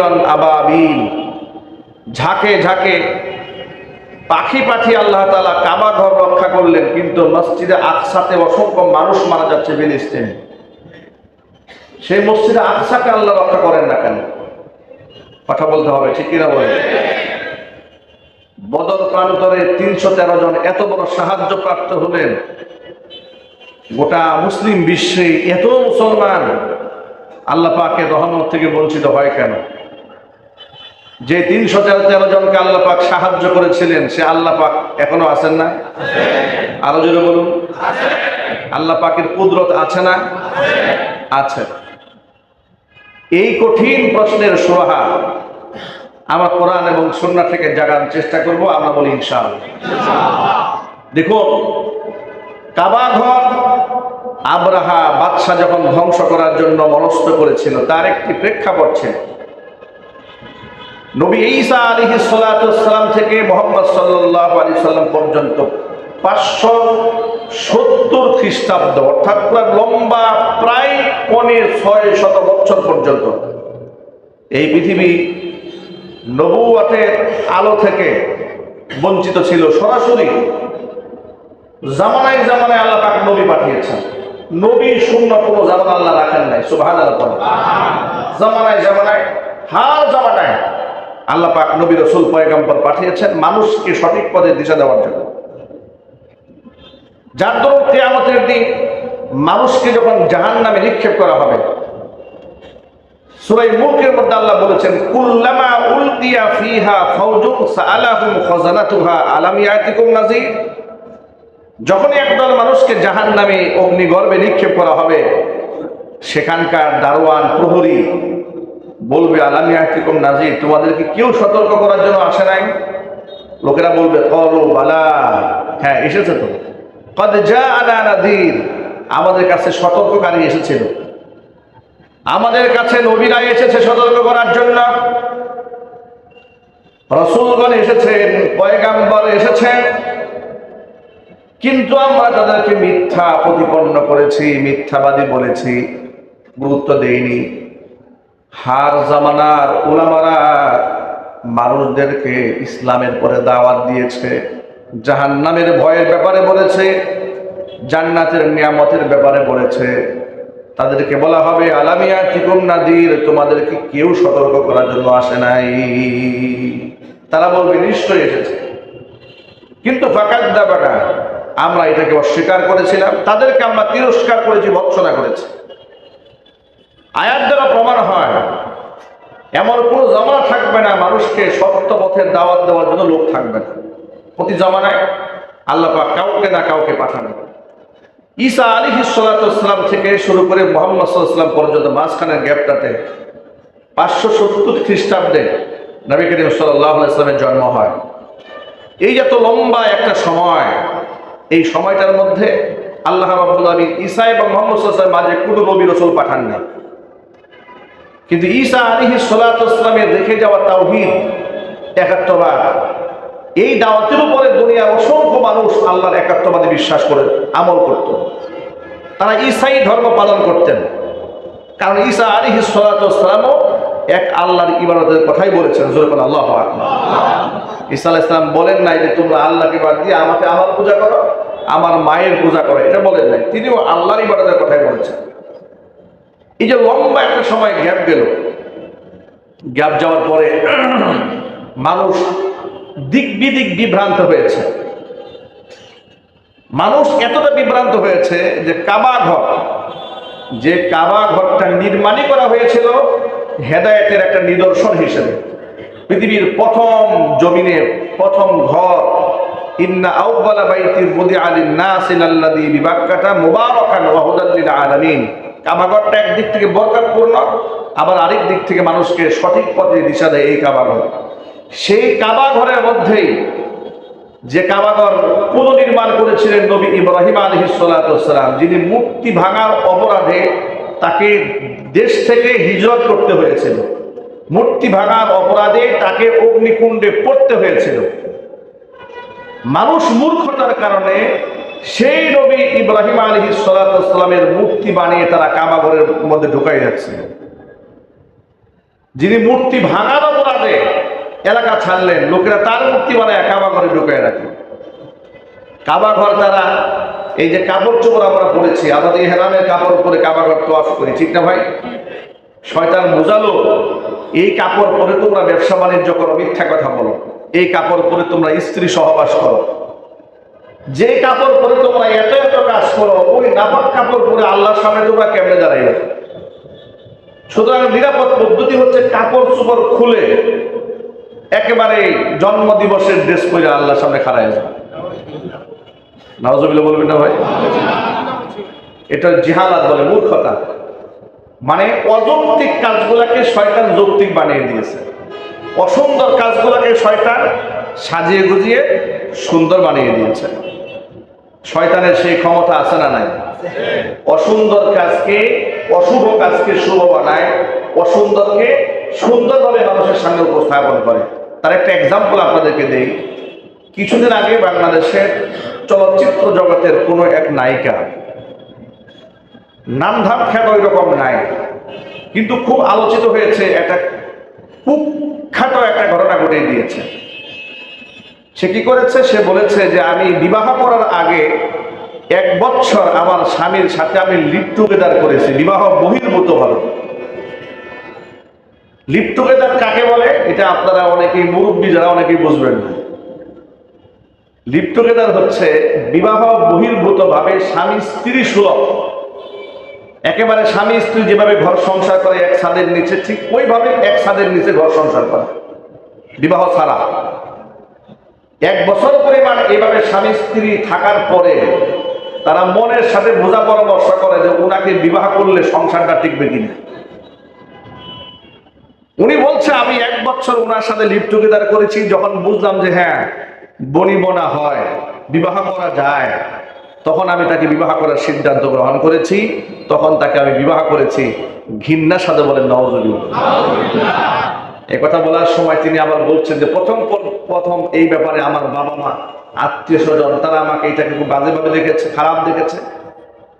তৈরান আবাবিল, ঝাঁকে ঝাঁকে পাখি পাঠিয়ে আল্লাহ তাআলা কাবা ঘর রক্ষা করলেন, কিন্তু মসজিদে আকসাতে অসংখ্য মানুষ মারা যাচ্ছে ফিলিস্তিনে। সেই মসজিদে আকসাকে আল্লাহ রক্ষা করেন না কেন? কথা বলতে হবে, ঠিক কিনা বলেন? বদর প্রান্তরে 313 জন এত বড় সাহায্য প্রাপ্ত হলেন, গোটা মুসলিম বিশ্বে এত মুসলমান আল্লাহ পাকের রহমত থেকে বঞ্চিত হয় কেন? যে 313 জনকে আল্লাহ পাক সাহায্য করেছিলেন, সে আল্লাহ পাক এখনো আছেন না? আরো জোরে বলুন, আল্লাহ পাকের কুদরত আছে না? আছে। এই কঠিন প্রশ্নের সুরাহা আমার কোরআন এবং সুন্নাহ থেকে জাগার চেষ্টা করব। আমরা বলি ইনশাআল্লাহ। দেখুন, কাবা ঘর আব্রাহা বাদশা যখন ধ্বংস করার জন্য মনস্থ করেছিল, তার একটি প্রেক্ষাপট ছিল। নবী ঈসা আলাইহিস সালাতু ওয়াস সালাম থেকে মুহাম্মদ সাল্লাল্লাহু আলাইহি সাল্লাম পর্যন্ত 570 খ্রিস্টাব্দ, অর্থাৎ পুরো লম্বা প্রায় 600 বছর পর্যন্ত এই পৃথিবী নবুয়তের আলো থেকে বঞ্চিত ছিল। সরাসরি জামানায় জামানায় আল্লাহ পাক নবী পাঠিয়েছেন। নবী শূন্য কোনো জামানা আল্লাহ রাখেন নাই। সুবহানাল্লাহ। জামানায় জামানায়, হার জামানায় আল্লাহ পাক নবী রাসূল পয়গম্বর পাঠিয়েছেন মানুষকে সঠিক পথে দিশা দেওয়ার জন্য। যার দরুন কিয়ামতের দিন মানুষকে যখন জাহান্নামে নিক্ষেপ করা হবে, সূরা মুলকের মধ্যে আল্লাহ বলেছেন, কুল্লামা উলকিয়া ফিহা ফাওজুন সাআলাহুম খাজানাতুহা আলাম ইয়াতিকুম নাযীর। যখনই একদল মানুষকে জাহান্নামে অগ্নিগর্ভে নিক্ষেপ করা হবে, সেখানকার দারোয়ান প্রহরী বলবে, আলাম ইয়াতিকুম নাযীর, তোমাদেরকে কেউ সতর্ক করার জন্য আসে নাই? লোকেরা বলবে, ক্বালু বালা, হ্যাঁ এসেছে তো। ক্বাদ জাআনা নাযীর, আমাদের কাছে সতর্ককারী এসেছিল, আমাদের কাছে নবীরা এসেছে সতর্ক করার জন্য, রাসূলগণ এসেছেন, পয়গম্বর এসেছেন, কিন্তু আমরা তাদেরকে মিথ্যা প্রতিপন্ন করেছি, মিথ্যাবাদী বলেছি, গুরুত্ব দেইনি। হার জামানার উলামারা মানুষদেরকে ইসলামের পরে দাওয়াত দিয়েছে, জাহান্নামের ভয়ের ব্যাপারে বলেছে, জান্নাতের নিয়ামতের ব্যাপারে বলেছে। তাদেরকে বলা হবে, আলাম ইয়াতিকুম নাযীর, তোমাদেরকে কেউ সতর্ক করার জন্য আসে নাই। তারা বলবে, নিশ্চয়ই এসেছে, কিন্তু ফাকাদ্দাবানা, আমরা এটাকে অস্বীকার করেছিলাম, তাদেরকে আমরা তিরস্কার করেছি, ভৎসনা করেছি। আয়াত দ্বারা প্রমাণ হয় এমন কোন জামানা থাকবে না মানুষকে সত্য পথের দাওয়াত দেওয়ার জন্য লোক থাকবে না। প্রতি জামানায় আল্লাহ পাক কাউকে না কাউকে পাঠানো। ঈসা আলাইহিস সালাতু ওয়াস সালাম থেকে শুরু করে মুহাম্মদ সাল্লাল্লাহু আলাইহি ওয়াসাল্লাম পর্যন্ত মাঝখানের গ্যাপটাতে 570 খ্রিস্টাব্দে নবী করিম সাল্লাল্লাহু আলাইহি ওয়াসাল্লামের জন্ম হয়। এই যত লম্বা একটা সময়, এই সময়টার মধ্যে আল্লাহ রাব্বুল আলামিন ঈসা এবং মুহাম্মদ সাল্লাল্লাহু আলাইহি ওয়াসাল্লামের মাঝে কোনো নবী রাসূল পাঠান না। কিন্তু ঈসা আলাইহিস সালাতু ওয়াস সালামের রেখে যাওয়া তাওহীদ, একাত্মবাদ, এই দাওয়াতের উপরে দুনিয়ার অসংখ্য মানুষ আল্লাহর একাত্মবাদে বিশ্বাস করে আমল করত। তারা ঈসাই ধর্ম পালন করতেন, কারণ ঈসা আলাইহিস সালাতু ওয়াস সালামও এক আল্লাহর ইবাদতের কথাই বলেছেন। জোরে বলেন আল্লাহু আকবার। ঈসা আলাইহিস সালাম বলেন নাই যে তোমরা আল্লাহকে বাদ দিয়ে আমাকে আমার পূজা করো, আমার মায়ের পূজা করো, এটা বলেন নাই। তিনিও আল্লাহর ইবাদতের কথাই বলেছেন। এই যে লম্বা একটা সময় গ্যাপ গেল, গ্যাপ যাওয়ার পরে মানুষ দিক বিদিক বিভ্রান্ত হয়েছে। মানুষ এতটা বিভ্রান্ত হয়েছে যে কাবা ঘর, যে কাবা ঘরটা নির্মাণই করা হয়েছিল হেদায়েতের একটা নিদর্শন হিসেবে, পৃথিবীর প্রথম জমিনে প্রথম ঘর, ইন্না আউওয়ালা বাইতির বুদিআ লিন-নাসি লাল্লাযী বিবাক্কাতা মুবারাকান ওয়া হুদাল লিল আলামিন। কাবা ঘরটা একদিক থেকে বরকতপূর্ণ, আবার আরেক দিক থেকে মানুষকে সঠিক পথে দিশা দেয় এই কাবা ঘর। সেই কাবা ঘরের মধ্যেই যে কাবাঘর পুনর্নির্মাণ করেছিলেন নবী ইব্রাহিম আলাইহিস সালাতু ওয়াস সালাম, যিনি মূর্তি ভাঙার অপরাধে তাকে দেশ থেকে হিজরত করতে হয়েছিল, মূর্তি ভাঙার অপরাধে তাকে অগ্নিকুণ্ডে পড়তে হয়েছিল। মানুষ মূর্খতার কারণে সেই নবী ইব্রাহিম আলাইহিস সালাতু ওয়াস সালামের মূর্তি বানিয়ে তারা কাবাঘরের মধ্যে ঢুকাই যাচ্ছে। যিনি মূর্তি ভাঙার অপরাধে এলাকা ছাড়লেন, লোকেরা তার মূর্তি বানায় কাবা ঘরে ঢুকায় রাখে। কাবা ঘর তারা এই যে কাপড় চোপড় আমরা পরেছি, আমাদের হেরামের কাপড় পরে কাবা ঘর তোয়াফ করি, ঠিক না ভাই? শয়তান বোঝালো এই কাপড় পরে তোমরা ব্যবসা বাণিজ্য করো, মিথ্যা কথা বলো, এই কাপড় পরে তোমরা স্ত্রী সহবাস করো, যে কাপড় পরে তোমরা এত এত কাজ করো, ওই নাপাক কাপড় পরে আল্লাহর সামনে তোমরা কেমনে দাঁড়াইবে? সুতরাং নিরাপদ পদ্ধতি হচ্ছে কাপড় চোপড় খুলে একেবারে জন্ম দিবসের ড্রেস পরে আল্লাহর সামনে খাড়ায় যাবে। নাউজুবিল্লাহ বলবেন না ভাই? এটা জিহালাত বলে, মূর্খতা। মানে অযৌক্তিক কাজগুলাকে শয়তান যৌক্তিক বানিয়ে দিয়েছে, অসুন্দর কাজগুলাকে শয়তান সাজিয়ে গুজিয়ে সুন্দর বানিয়ে দিয়েছে। শয়তানের সেই ক্ষমতা আছে না নাই? অসুন্দর কাজকে, অশুভ কাজকে শুভ বানায়, অসুন্দরকে সুন্দরভাবে মানুষের সামনে উপস্থাপন করে। তার একটা এক্সাম্পল আপনাদেরকে দেই। কিছুদিন আগে বাংলাদেশের চলচ্চিত্র জগতের কোনো এক নায়িকা, নামধাম খ্যাত ওই রকম নাই, কিন্তু খুব আলোচিত হয়েছে, একটা কুখ্যাত একটা ঘটনা ঘটিয়ে দিয়েছে। সে কি করেছে? সে বলেছে যে আমি বিবাহ করার আগে 1 বছর আমার স্বামীর সাথে আমি লিভ টুগেদার করেছি, বিবাহ বহির্ভূত ভাবে। লিভ টুগেদার কাকে বলে এটা আপনারা অনেকেই, মুরব্বী যারা, অনেকেই বুঝবেন না। লিভ টুগেদার হচ্ছে বিবাহ বহির্ভূত ভাবে স্বামী স্ত্রী সুলভ, একেবারে স্বামী স্ত্রী যেভাবে ঘর সংসার করে এক ছাদের নিচে, ঠিক ওইভাবে এক ছাদের নিচে ঘর সংসার করে, বিবাহ ছাড়া। 1 বছর পরিমাণ এইভাবে স্বামী স্ত্রী থাকার পরে তারা মনের সাথে বোঝা পরামর্শ করে যে উনাকে বিবাহ করলে সংসারটা টিকবে কিনা। উনি বলছে আমি 1 বছর ওনার সাথে লিভ টুগেদার করেছি, যখন বুঝলাম যে হ্যাঁ বনিবনা হয়, বিবাহ করা যায়, তখন আমি তাকে বিবাহ করার সিদ্ধান্ত গ্রহণ করেছি, তখন তাকে আমি বিবাহ করেছি। ঘৃণার সাথে বলেন নাউজুবিল্লাহ। একথা বলার সময় তিনি আবার বলছেন যে প্রথম এই ব্যাপারে আমার বাবা মা, আত্মীয় স্বজন, তারা আমাকে এটাকে খুব বাজেভাবে দেখেছে, খারাপ দেখেছে,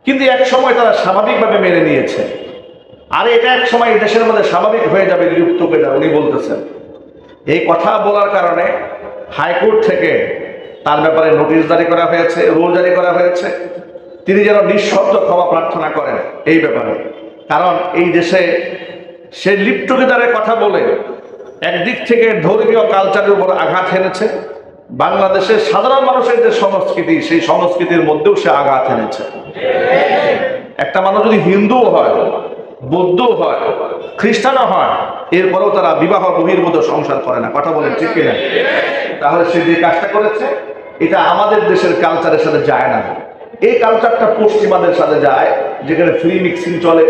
কিন্তু এক সময় তারা স্বাভাবিকভাবে মেনে নিয়েছে। আর এটা এক সময় দেশের মধ্যে স্বাভাবিক হয়ে যাবে, লিপ্ত হয়ে যাবে, উনি বলতেছেন। এই কথা বলার কারণে হাইকোর্ট থেকে তার ব্যাপারে নোটিশ জারি করা হয়েছে, রুল জারি করা হয়েছে, তিনি যেন নিঃশব্দ ক্ষমা প্রার্থনা করেন এই ব্যাপারে। কারণ এই দেশে সে লিভ টুগেদারের কথা বলে একদিক থেকে ধর্মীয় কালচারের উপর আঘাত এনেছে, বাংলাদেশের সাধারণ মানুষের যে সংস্কৃতি, সেই সংস্কৃতির মধ্যেও সে আঘাত এনেছে। একটা মানুষ যদি হিন্দুও হয়, বৌদ্ধও হয়, খ্রিস্টানও হয়, এরপরেও তারা বিবাহ বহির্ভূত সংসার করে না। কথা বলেন ঠিক কিনা? তাহলে সে যে কাজটা করেছে এটা আমাদের দেশের কালচারের সাথে যায় না। এই কালচারটা পশ্চিমাদের সাথে যায়, যেখানে ফ্রি মিক্সিং চলে,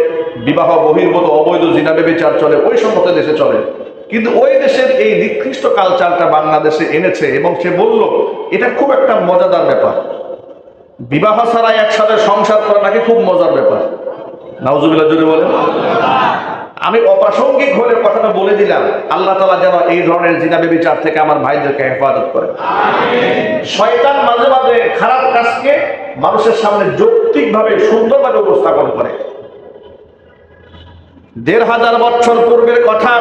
বিবাহ বহির্ভূত অবৈধ জিনা ব্যভিচার চলে, ওই সমস্ত দেশে চলে। কিন্তু ওই দেশের এই নিকৃষ্ট কালচারটা বাংলাদেশে এনেছে, এবং সে বলল এটা খুব একটা মজাদার ব্যাপার, বিবাহ ছাড়া একসাথে সংসার করা নাকি খুব মজার ব্যাপার। নাউজুবিল্লাহ জোরে বলেন। আমি অপ্রাসঙ্গিক হলে কথাটা বলে দিলাম, আল্লাহ তাআলা যেন এই ধরনের জিনা ব্যভিচার থেকে আমার ভাইদেরকে হেফাজত করে। শয়তান মাঝে মাঝে খারাপ কাজকে মানুষের সামনে যৌক্তিকভাবে সুন্দরভাবে উপস্থাপন করে। ১৫০০ বছর পূর্বের কথা,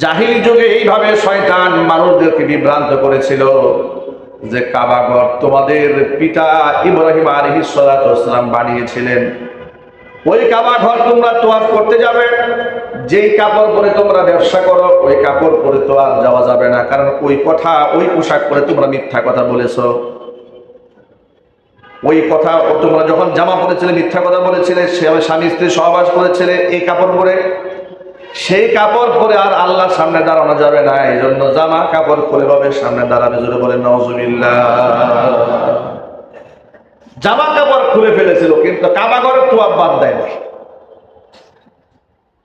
জাহিলি যুগে এইভাবে শয়তান মানুষদেরকে বিভ্রান্ত করেছিল যে কাবা ঘর তোমাদের পিতা ইব্রাহিম আলাইহিস সালাতু ওয়াস সালাম বানিয়েছিলেন, ওই কাবা ঘর তোমরা তোয়াফ করতে যাবে, যেই কাপড় পরে তোমরা ব্যবসা করো ওই কাপড় পরে তো আর যাওয়া যাবে না, কারণ ওই কথা, ওই পোশাক পরে তোমরা মিথ্যা কথা বলেছো। ওই কথা তোমরা যখন জামা পরেছিলে মিথ্যা কথা বলেছিলে, স্বামী স্ত্রী সহবাস করেছিলে এই কাপড় পরে, সেই কাপড় পরে আর আল্লাহর সামনে দাঁড়ানো যাবে না, এই জন্য জামা কাপড় পরে ভাবে সামনে দাঁড়াবে। জোরে বলেন নাউজুবিল্লাহ। জামা কাপড় খুলে ফেলেছিল, কিন্তু কাবা ঘরের তোয়াফ বাদ দেয়নি।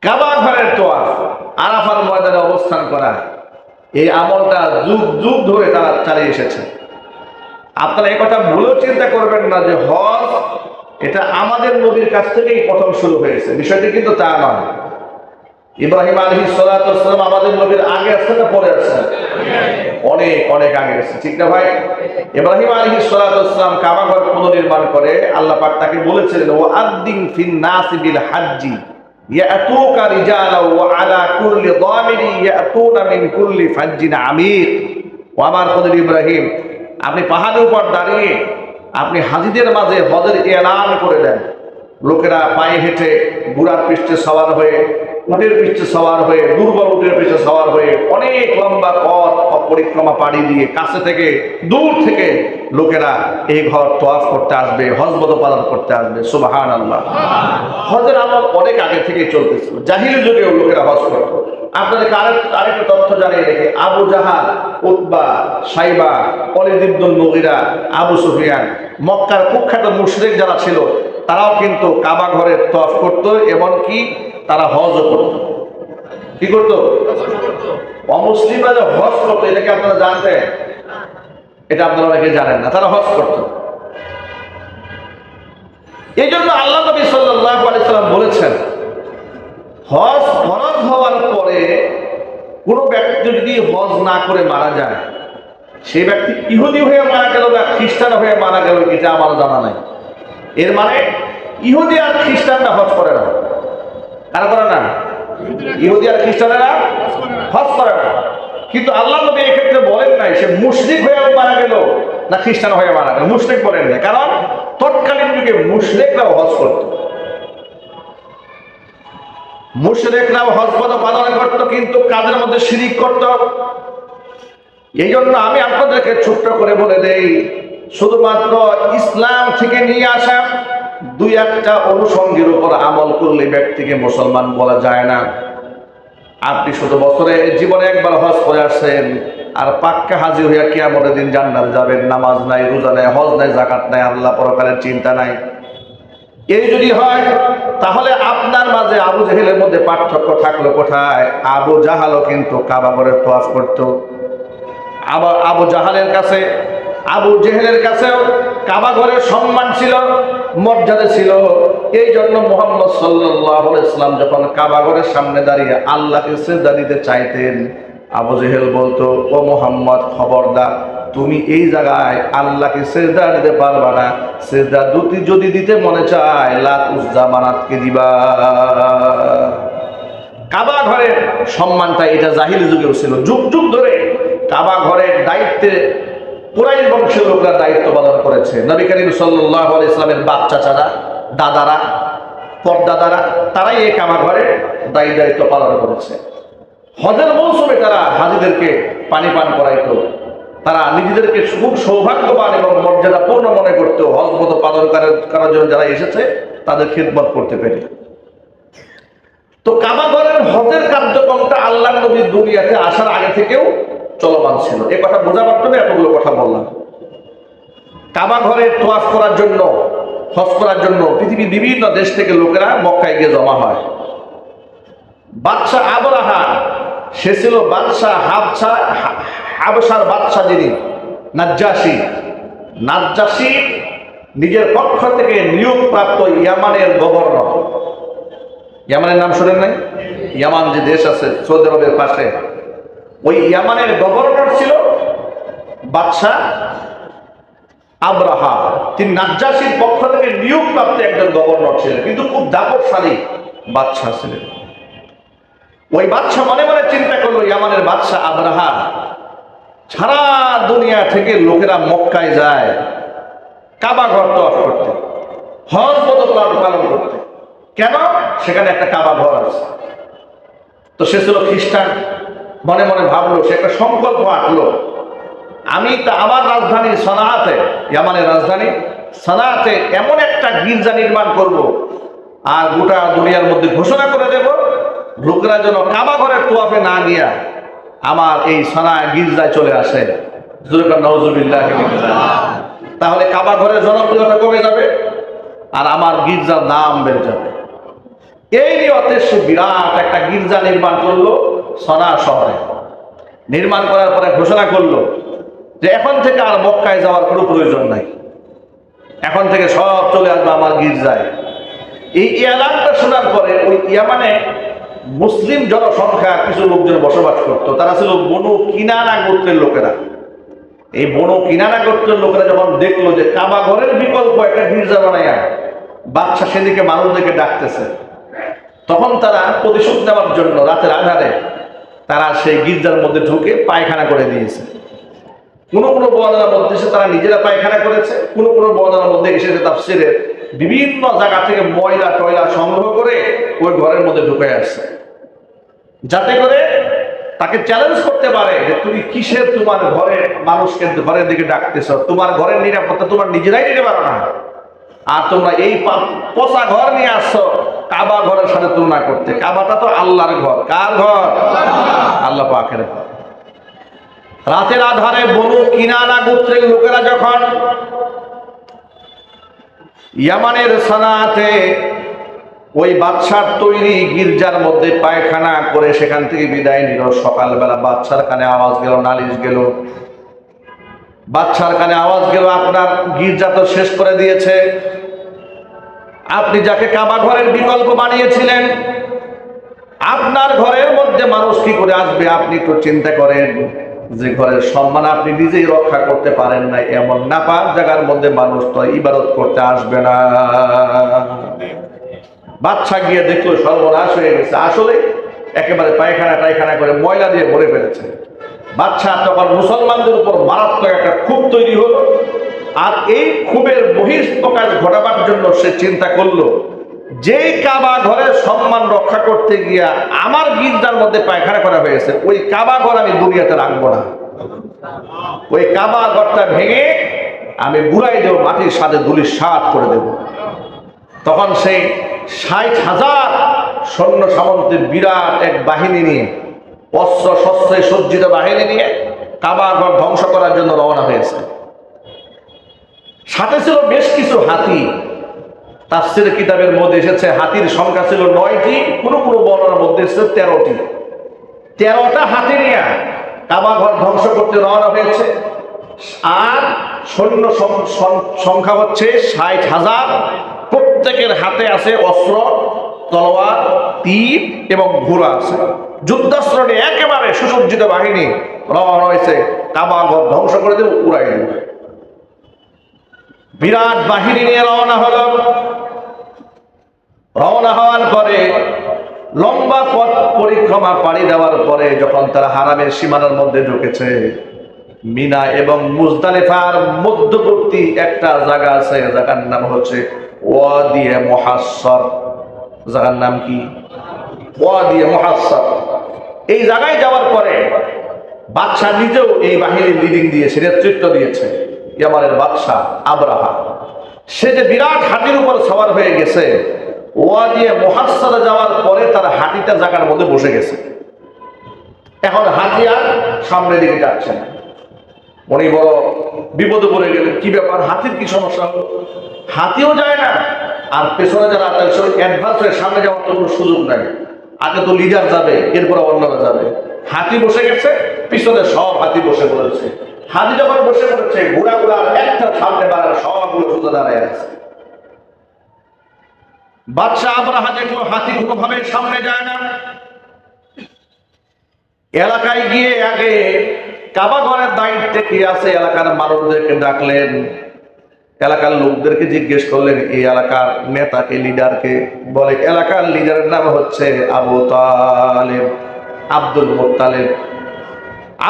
কাবা ঘরের তোয়াফ, আরাফার ময়দানে অবস্থান করা, এই আমলটা যুগ যুগ ধরে তারা চালিয়ে এসেছে। আপনারা এই কথা ভুলেও চিন্তা করবেন না যে হজ এটা আমাদের নবীর কাছ থেকেই প্রথম শুরু হয়েছে, বিষয়টি কিন্তু তা নয়। ইব্রাহিম আলাইহিস সালাতু ওয়াস সালাম আমাদের নবীর আগে আসছে না পরে আসছে? অনেক অনেক আগে আসছে, ঠিক না ভাই? ইব্রাহিম আলাইহিস সালাতু ওয়াস সালাম কাবা ঘর পুনর্নির্মাণ করে আল্লাহ পাক তাকে বলেছিলেন ওয়াআদ্দিন ফিন নাসি বিল হাজ্জি ইয়াতুকা রিজালাও ওয়া আলা কুল্লি দামিরি ইয়াতুনা মিন কুল্লি ফাজ্জিন আমিক। ও আমার খলিল ইব্রাহিম, আপনি পাহাড়ের উপর দাঁড়িয়ে আপনি হাজিদের মাঝে হজের এলান করে দেন। লোকেরা পায়ে হেঁটে বুড়ার পৃষ্ঠে সওয়ার হয়ে, উটের পৃষ্ঠে সওয়ার হয়ে, দুর্বল উটের পৃষ্ঠে সওয়ার হয়ে অনেক লম্বা পথ পরিক্রমা পাড়ি দিয়ে কাছে থেকে দূর থেকে লোকেরা এই ঘর তওয়াফ করতে আসবে, হজ পালন করতে আসবে। সুবহানাল্লাহ। হজের আমল অনেক আগে থেকেই চলতেছিল, জাহিলি যুগেও লোকেরা হজ করত। আপনাদেরকে আরেকটা তথ্য জানিয়ে রেখে, আবু জাহাল, উতবা, সাইবা, ওয়ালিদ ইবনুল মুগিরা, আবু সুফিয়ান, মক্কার কুখ্যাত মুশরিক যারা ছিল, তারাও কিন্তু কাবা ঘরের তওয়াফ করত, এমনকি তারা হজও করত। কি করত? অমুসলিমরা যে হজ করতো, এটাকে আপনারা জানতেন? এটা আপনারা অনেকে জানেন না, তারা হজ করত। এই জন্য আল্লাহ নবী সাল্লাল্লাহু আলাইহি সাল্লাম বলেছেন, হজ ফরজ হওয়ার পরে কোনো ব্যক্তি যদি হজ না করে মারা যায়, সেই ব্যক্তি ইহুদি হয়ে মারা গেল না খ্রিস্টান হয়ে মারা গেল, এটা আমার জানা নাই। এর মানে ইহুদি আর খ্রিস্টানরা হজ করে না। কারা করে না? ইহুদি আর খ্রিস্টানেরা হজ করে না। কিন্তু আল্লাহ নবী এক্ষেত্রে বলেন নাই সে মুশরিক হয়ে মারা গেল না খ্রিস্টান হয়ে মারা গেল, মুশরিক বলেন না। কারণ তৎকালীন যুগে মুশরিকরাও হজ করত, মুশরিকরাও হজ পালন করত, কিন্তু কাজের মধ্যে শিরিক করত। এই জন্য আমি আপনাদেরকে ছোট্ট করে বলে দেই, শুধুমাত্র ইসলাম থেকে নিয়ে আসা দুই একটা অনুষঙ্গের উপর আমল করলে ব্যক্তিকে মুসলমান বলা যায় না। আপনি শুধু বছরে জীবনে একবার হজ করে আসছেন আর পাক্কা হাজির হইয়া কিয়ামতের দিন জান্নাতে যাবেন, নামাজ নাই, রোজা নাই, হজ নাই, যাকাত নাই, আল্লাহ পরকালের চিন্তা নাই, এই যদি হয় তাহলে আপনার মাঝে আবু জেহেলের মধ্যে পার্থক্য থাকলো কোথায়? আবু জাহালও কিন্তু কাবা ঘরের তওয়াফ করত। আবার আবু জাহালের কাছে, আবু জেহেলের কাছেও কাবা ঘরের সম্মান ছিল, মর্যাদা ছিল। এই জন্য মুহাম্মদ সাল্লাল্লাহু আলাইহি ওয়াসাল্লাম যখন কাবা ঘরের সামনে দাঁড়িয়ে আল্লাহকে সিজদা দিতে চাইতেন, আবু জেহেল বলতো, ও মুহাম্মদ খবরদার, তুমি এই জায়গায় আল্লাহকে সিজদা দিতে পারবা না। সিজদা যদি দিতে মনে চায় লাত উজ্জা মানাতকে দিবা। কাবা ঘরের সম্মানটা এটা জাহিলি যুগেও ছিল। যুগ যুগ ধরে কাবা ঘরের দায়িত্বে কুরাইশ বংশের লোকরা দায়িত্ব পালন করেছে। নবী করিম সাল্লাল্লাহু আলাইহি ওয়াসাল্লামের বাচ্চা চাচা, দাদারা, পরদাদারা, তারাই এই কাবা ঘরের দায়িত্ব পালন করেছে। হজের মৌসুমে তারা হাজিদেরকে পানি পান করাইতো। তারা নিজেদেরকে খুব সৌভাগ্যবান এবং মর্যাদাপূর্ণ মনে করত হজ মতো পালন করার জন্য যারা এসেছে তাদের খিদমত করতে পেরে। তো কাবা ঘরের হজের কার্যক্রমটা আল্লাহর নবী দুনিয়াতে আসার আগে থেকেও চলমান ছিল। এ কথা বোঝা পারত না, এতগুলো কথা বললাম। কাবা ঘরে তওয়াফ করার জন্য, হজ করার জন্য পৃথিবীর বিভিন্ন দেশ থেকে লোকেরা মক্কায় গিয়ে জমা হয়। বাদশাহ আবরাহা, সে ছিল বাদশাহ হাবশার বাদশাহ, যিনি নাজ্জাশী। নাজ্জাশী নিজের পক্ষ থেকে নিয়োগপ্রাপ্ত ইয়ামানের গভর্নর। ইয়ামানের নাম শুনেন নাই? ইয়ামান যে দেশ আছে সৌদি আরবের পাশে, ওই ইয়ামানের গভর্নর ছিল বাদশাহ আবরাহা। তিনি নাজ্জাশীর পক্ষ থেকে নিয়োগপ্রাপ্ত একজন গভর্নর ছিলেন, কিন্তু খুব দাপটশালী বাদশাহ ছিলেন। ওই বাদশাহ মনে মনে চিন্তা করলো, ইয়ামানের বাদশাহ আবরাহা, সারা দুনিয়া থেকে লোকেরা মক্কায় যায় কাবা ঘর তওয়াফ করতে, হজ পালন করতে, কেন? সেখানে একটা কাবা ঘর আছে। তো সে ছিল খ্রিস্টান, মনে মনে ভাবলো, সে একটা সংকল্প আঁকলো, আমি তা আমার রাজধানী সানাআতে, ইয়ামানের রাজধানী সানাআতে এমন একটা গির্জা নির্মাণ করব আর গোটা দুনিয়ার মধ্যে ঘোষণা করে দেব, লোকেরা যেন কাবা ঘরের তওয়াফে না গিয়া আমার এই সানা গির্জায় চলে আসে। নাউজুবিল্লাহ। তাহলে কাবা ঘরের জনপ্রিয়তা কমে যাবে আর আমার গির্জার নাম বেড়ে যাবে। এই নিয়তে সে বিরাট একটা গির্জা নির্মাণ করলো সানা শহরে। নির্মাণ করার পরে ঘোষণা করলো যে এখন থেকে আর মক্কায় যাওয়ার কোনো প্রয়োজন নাই, এখন থেকে সব চলে আসবে আমার গির্জায়। এই এলানটা শোনার পরে ওই ইয়ামানে মুসলিম জনসংখ্যা কিছু লোকজন বসবাস করত, তারা ছিল বনু কিনানা গোত্রের লোকেরা। এই বনু কিনানা গোত্রের লোকেরা যখন দেখলো যে কাবা ঘরের বিকল্প একটা গির্জা বানায়া বাদশা সেদিকে মানুষদেরকে ডাকতেছে, তখন তারা প্রতিশোধ নেওয়ার জন্য রাতের আধারে তারা সেই গির্জার মধ্যে ঢুকে পায়খানা করে দিয়েছে। কোনো কোনো বর্ণনার মধ্যে এসে তারা নিজেরা পায়খানা করেছে, কোনো কোনো বর্ণনার মধ্যে এসেছে তাফসীরের বিভিন্ন জায়গা থেকে ময়লা টয়লা সংগ্রহ করে ওই ঘরের মধ্যে ঢুকে আসছে, যাতে করে তাকে চ্যালেঞ্জ করতে পারে যে তুমি কিসের তোমার ঘরের মানুষকে ঘরের দিকে ডাকতেছ, তোমার ঘরের নিরাপত্তা তোমার নিজেরাই নিতে পারো না, আর তোমরা এই পচা ঘর নিয়ে আসছো কাবা ঘরের সাথে তুলনা করতে। কাবাটা তো আল্লাহর ঘর। কার ঘর? আল্লাহ পাকের ঘর। রাতের আধারে বনু কিনানা গোত্রের লোকেরা যখন ইয়ামানের সানাতে ওই বাদশার তৈরি গির্জার মধ্যে পায়খানা করে সেখান থেকে বিদায় নিল, সকালবেলা বাদশার কানে আওয়াজ গেল, নালিশ গেল, বাদশার কানে আওয়াজ গেল, আপনার গির্জা তো শেষ করে দিয়েছে, আপনি যাকে কাবা ঘরের বিকল্প বানিয়েছিলেন আপনার ঘরের মধ্যে মানুষ কি করে আসবে? আপনি একটু চিন্তা করেন যে ঘরের সম্মান আপনি নিজেই রক্ষা করতে পারেন না, এমন নাপাক জায়গার মধ্যে মানুষ তো ইবাদত করতে আসবে না। বাদশা গিয়ে দেখলো সর্বনাশ হয়ে গেছে, আসলে একেবারে পায়খানা টায়খানা করে ময়লা দিয়ে ভরে ফেলেছে। বাদশা তখন মুসলমানদের উপর মারাত্মক একটা ক্ষোভ তৈরি হলো, আর এই ক্ষোভের বহিঃপ্রকাশ ঘটাবার জন্য সে চিন্তা করলো যেই কাবা ঘরের সম্মান রক্ষা করতে গিয়া আমার গির্জার মধ্যে পায়খানা করা হয়েছে, ওই কাবা ঘর আমি দুনিয়াতে রাখবো না, ওই কাবা ঘরটা ভেঙে আমি বুড়াই দেব, মাটির সাথে ধুলির সাত করে দেব। তখন সেই 60,000 সৈন্য সামন্তের বিরাট এক বাহিনী নিয়ে, অস্ত্র শস্ত্রে সজ্জিত বাহিনী নিয়ে কাবা ঘর ধ্বংস করার জন্য রওনা হয়েছে। সাথে ছিল বেশ কিছু হাতি। তাফসীর কিতাবের মধ্যে এসেছে হাতির সংখ্যা ছিল 9টি, কোনো কোনো বর্ণনার মধ্যে এসেছে 13টি। 13টা হাতি নিয়ে কাবা ঘর ধ্বংস করতে রওনা হয়েছে। আর সৈন্য সংখ্যা হচ্ছে 60,000। প্রত্যেকের হাতে আছে অস্ত্র, তলোয়ার, তীর এবং ঘোড়া আছে। যুদ্ধাস্ত্র নিয়ে একেবারে সুসজ্জিত বাহিনী রওনা হয়েছে কাবা ঘর ধ্বংস করে দেবে, উড়াই দেবে। বিরাট বাহিনী নিয়ে রওনা হলো। রওনা হওয়ার পরে লম্বা পথ পরিক্রমা পাড়ি দেওয়ার পরে যখন তারা হারামের সীমানার মধ্যে ঢুকেছে, মিনা এবং মুজদালিফার মধ্যবর্তী একটা জায়গা আছে, জায়গার নাম হচ্ছে ওয়াদিয়ে মুহাসসার। জায়গার নাম কি? ওয়াদিয়ে মুহাসসার। এই জায়গায় যাওয়ার পরে বাদশা নিজেও এই বাহিনীর লিডিং দিয়েছে, নেতৃত্ব দিয়েছে। ইয়ামানের বাদশা আবরাহা, সে যে বিরাট হাতির উপর সওয়ার হয়ে গেছে, ওয়াদিয়ে মুহাসসারে যাওয়ার পরে তার হাতিটা জায়গার মধ্যে বসে গেছে। এখন হাতি আর সামনের দিকে যাচ্ছে না। উনি বড় বিপদে পড়ে গেলেন, কি ব্যাপার, হাতির কি সমস্যা হলো? হাতিও যায় না, আর পেছনে যারা অ্যাডভান্স হয়ে সামনে যাওয়ার তো কোনো সুযোগ নাই। আগে তো লিডার যাবে, এরপর অন্যরা যাবে। হাতি বসে গেছে, পিছনে সব হাতি বসে পড়েছে। হাতি যখন বসে পড়েছে, ঘোড়া ঘোড়া একটা সামনে বাড়ার সবগুলো সোজা দাঁড়ায় আছে। বাদশাহ আবরাহা দেখলো হাতি কোনোভাবে সামনে যায় না। এলাকায় গিয়ে আগে কাবা ঘরের দায়িত্বে কি আছে এলাকার মানুষদেরকে ডাকলেন, এলাকার লোকদেরকে জিজ্ঞেস করলেন এই এলাকার নেতাকে, লিডারকে। বলে এলাকার লিডারের নাম হচ্ছে Abu Taleb, Abdul Muttalib.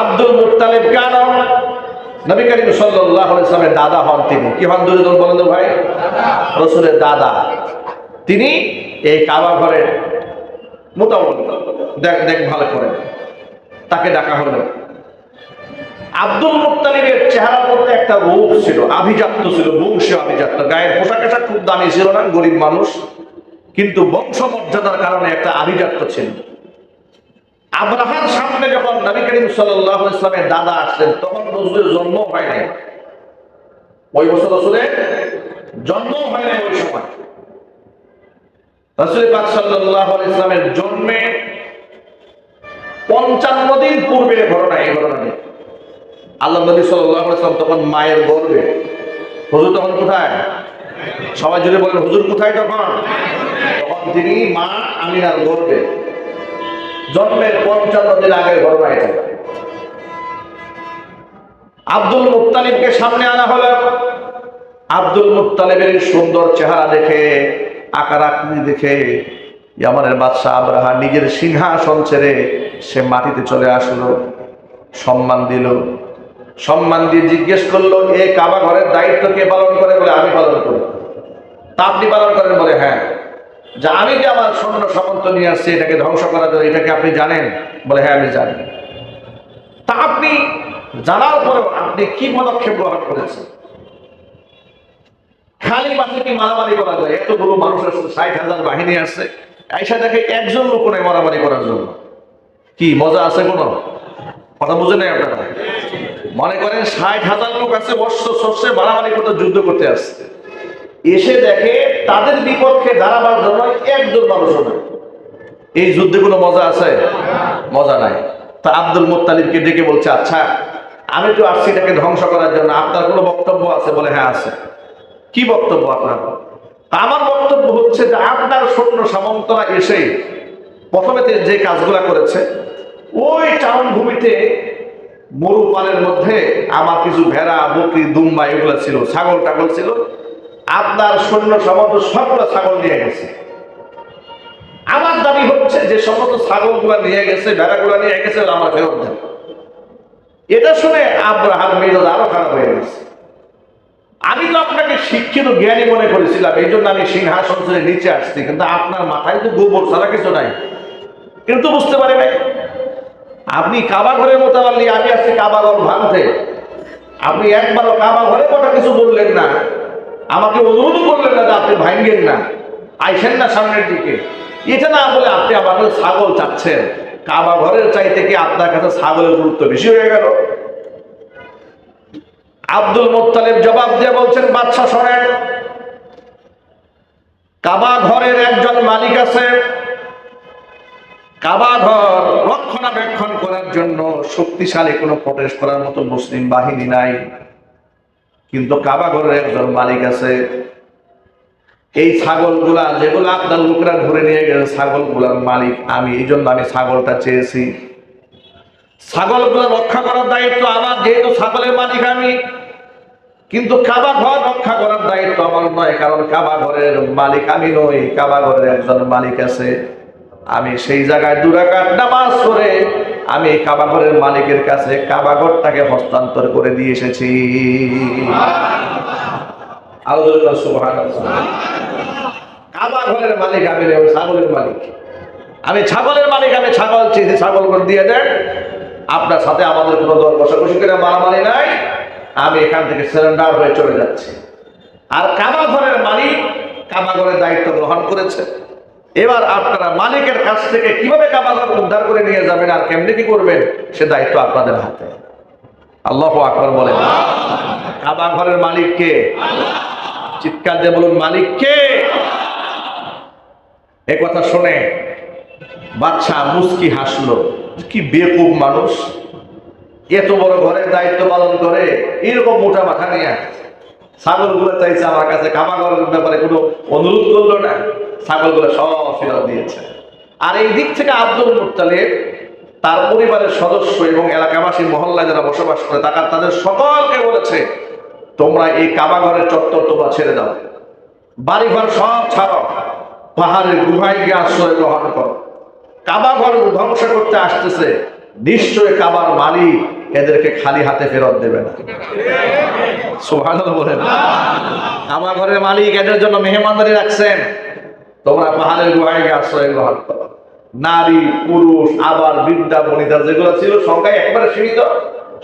Abdul Muttalib কেন? নবী করিম সাল্লাল্লাহু আলাইহি ওয়াসাল্লামের দাদা হন তিনি। কি হন দুজন বলেন তো ভাই? রাসূলের দাদা। তিনি এই কাবা ঘরের মোটামুটি দেখ ভালো করে তাকে ডাকা হলো। আব্দুল মুত্তালিবের চেহারার মধ্যে একটা রূপ ছিল, আভিজাত্য ছিল, বংশীয় আভিজাত্য। গায়ের পোশাক আশাক খুব দামি ছিল না, গরিব মানুষ, কিন্তু বংশ মর্যাদার কারণে একটা আভিজাত্য ছিল। আবরাহার সামনে যখন নবী করিম সাল্লাল্লাহু আলাইহি ওয়াসাল্লামের দাদা আসলেন, তখন রাসূলের জন্ম হয় নাই। ওই বছর রাসূলের জন্ম হয় নাই। ওই সময় রাসূল পাক সাল্লাল্লাহু আলাইহি ওয়াসাল্লামের জন্মে 55 দিন পূর্বে ঘটনা। এই ঘটনা নেই। আল্লাহ নবী সাল্লাল্লাহু আলাইহি ওয়াসাল্লাম তখন মায়ের গর্ভে। হুজুর তখন কোথায়? সবাই জুড়ে বলেন, হুজুর কোথায় তখন? তখন তিনি মা আমিনার গর্ভে। জন্মের 55 দিন আগের ঘটনা এটা। আব্দুল মুত্তালিবকে সামনে আনা হলো। আব্দুল মুত্তালিবের সুন্দর চেহারা দেখে, আকার আকৃতি দেখে ইয়ামানের বাদশাহ আবরাহা নিজের সিংহাসন ছেড়ে সে মাটিতে চলে আসলো, সম্মান দিল। সম্মান দিয়ে জিজ্ঞেস করলো, এই কাবা ঘরের দায়িত্ব কে পালন করে? বলে আমি পালন করি। তা আপনি পালন করেন? বলে হ্যাঁ। যে আমি যে আমার সৈন্য সামন্ত নিয়ে আসছি এটাকে ধ্বংস করার জন্য, এটাকে আপনি জানেন? বলে হ্যাঁ আমি জানি। তা আপনি জানার পরেও আপনি কি পদক্ষেপ গ্রহণ করেছেন? খালি মাঠে কি মারামারি করা যায়? এতগুলো মানুষ আসছে, 60,000 বাহিনী আসছে, আইসা দেখে একজন লোক নেই মারামারি করার জন্য। কি মজা আছে? কোনো কথা বুঝে নেই আপনারা? মনে করেন 60,000 লোক আছে, অস্ত্র শস্ত্রে মারামারি করতে, যুদ্ধ করতে আসছে, এসে দেখে তাদের বিপক্ষে দাঁড়াবার জন্য একজন মানুষও নাই। এই যুদ্ধে কোনো মজা আছে? মজা নাই। তা আব্দুল মুত্তালিবকে ডেকে বলছে, আচ্ছা আমি তো আসছি এটাকে ধ্বংস করার জন্য, আপনার কোনো বক্তব্য আছে? বলে হ্যাঁ আছে। কি বক্তব্য আপনার? আমার বক্তব্য হচ্ছে যে আপনার সৈন্য সামন্তরা এসে প্রথমে যে কাজগুলা করেছে, ওই টাউন ভূমিতে মরুপালের মধ্যে আমার কিছু ভেড়া, বকরি, দুম্বা এগুলো ছিল, ছাগল টাগল ছিল, আপনার সৈন্য সামন্ত সবগুলো ছাগল নিয়ে গেছে। আমার দাবি হচ্ছে যে সমস্ত ছাগলগুলা নিয়ে গেছে, ভেড়াগুলা নিয়ে গেছে, আমার ফেরত দেন। এটা শুনে আব্রাহার মেজাজ আরো খারাপ হয়ে গেছে। আমি তো আপনাকে শিক্ষিত জ্ঞানী মনে করেছিলাম, এই জন্য আমি সিংহাসন ছেড়ে নিচে আসছি, কিন্তু আপনার মাথায় তো গোবর ছাড়া কিছু নাই। কিন্তু বুঝতে পারে নাই, আপনি কাবা ঘরের মোতাবাল নিয়ে আমি আসছি কাবা ঘর ভাঙতে, আপনি একবারও কাবা ঘরে কথা কিছু বললেন না, আমাকে অনুরোধ করলেন না যে আপনি ভাঙবেন না, আইসেন না সামনের দিকে। এটা না বলে আপনি আমাকে ছাগল চাচ্ছেন, কাবা ঘরের চাইতে কি আপনার কাছে ছাগলের গুরুত্ব বেশি হয়ে গেল? আব্দুল মুত্তালিব জবাব দিয়ে বলছেন, বাদশা শোনেন, কাবা ঘরের একজন মালিক আছে, কাবা ঘর রক্ষণাবেক্ষণ করার জন্য শক্তিশালী কোনো প্রটেস্ট করার মতো মুসলিম বাহিনী নাই, কিন্তু কাবা ঘরের একজন মালিক আছে। এই ছাগলগুলা যেগুলো আপনার লোকেরা ধরে নিয়ে গেছে, ছাগলগুলার মালিক আমি, এই জন্য আমি ছাগলটা চেয়েছি। ছাগলগুলো রক্ষা করার দায়িত্ব আমার, যেহেতু ছাগলের মালিক আমি, কিন্তু কাবা ঘর রক্ষা করার দায়িত্ব আমার নয়, কারণ কাবা ঘরের মালিক আমি নই, কাবা ঘরের একজন মালিক আছে। আমি সেই জায়গায় 2 রাকাত নামাজ পড়ে আমি কাবা ঘরের মালিকের কাছে কাবা ঘরটাকে হস্তান্তর করে দিয়ে এসেছি। আল্লাহু সুবহানাল্লাহ। কাবা ঘরের মালিক আমি নই, ছাগলের মালিক আমি। ছাগলের মালিক আমি, ছাগল চেয়েছি, ছাগল করে দিয়ে দেন। আপনার সাথে আমাদের কোনো দর কষাকষি করে মারামারি নাই, আমি এখান থেকে সারেন্ডার হয়ে চলে যাচ্ছি। আর কাবা ঘরের মালিক কাবা ঘরের দায়িত্ব গ্রহণ করেছে। এবার আপনারা মালিকের কাছ থেকে কিভাবে কাবা ঘর উদ্ধার করে নিয়ে যাবেন আর কেমনে কি করবেন, সে দায়িত্ব আপনাদের হাতে। আল্লাহু আকবার বলেন। কাবা ঘরের মালিক কে? চিৎকার দিয়ে বলুন, মালিক কে? এ কথা শুনে বাদশা মুস্কি হাসলো, কি বেকুব মানুষ, এত বড় ঘরের দায়িত্ব পালন করে এরকম মোটা মাথা নিয়ে ছাগলগুলো চাইছে আমার কাছে, কাবা ঘরের ব্যাপারে কোনো অনুরোধ করলো না, ছাগলগুলো সব ফেরত দিয়েছে। আর এই দিক থেকে আব্দুল মুত্তালিব তার পরিবারের সদস্য এবং এলাকাবাসী, মহল্লায় যারা বসবাস করে তাদের সকলকে বলেছে, তোমরা এই কাবা ঘরের চত্বর তোমরা ছেড়ে দাও, বাড়িঘর সব ছাড়ো, পাহাড়ের গুহায় গিয়ে আশ্রয় গ্রহণ করো। কাবা ঘর ধ্বংস করতে আসতেছে, নিশ্চয় কাবার মালিক এদেরকে খালি হাতে ফেরত দেবে না। সুবহানাল্লাহ বলেন। কাবা ঘরের মালিক এদের জন্য মেহমানদারি রাখছেন, তোমরা পাহাড়ের গুহায় গিয়ে আশ্রয় গ্রহণ করো। নারী, পুরুষ, আবার বৃদ্ধা, বনিতা যেগুলো ছিল সংখ্যায় একবারে সীমিত,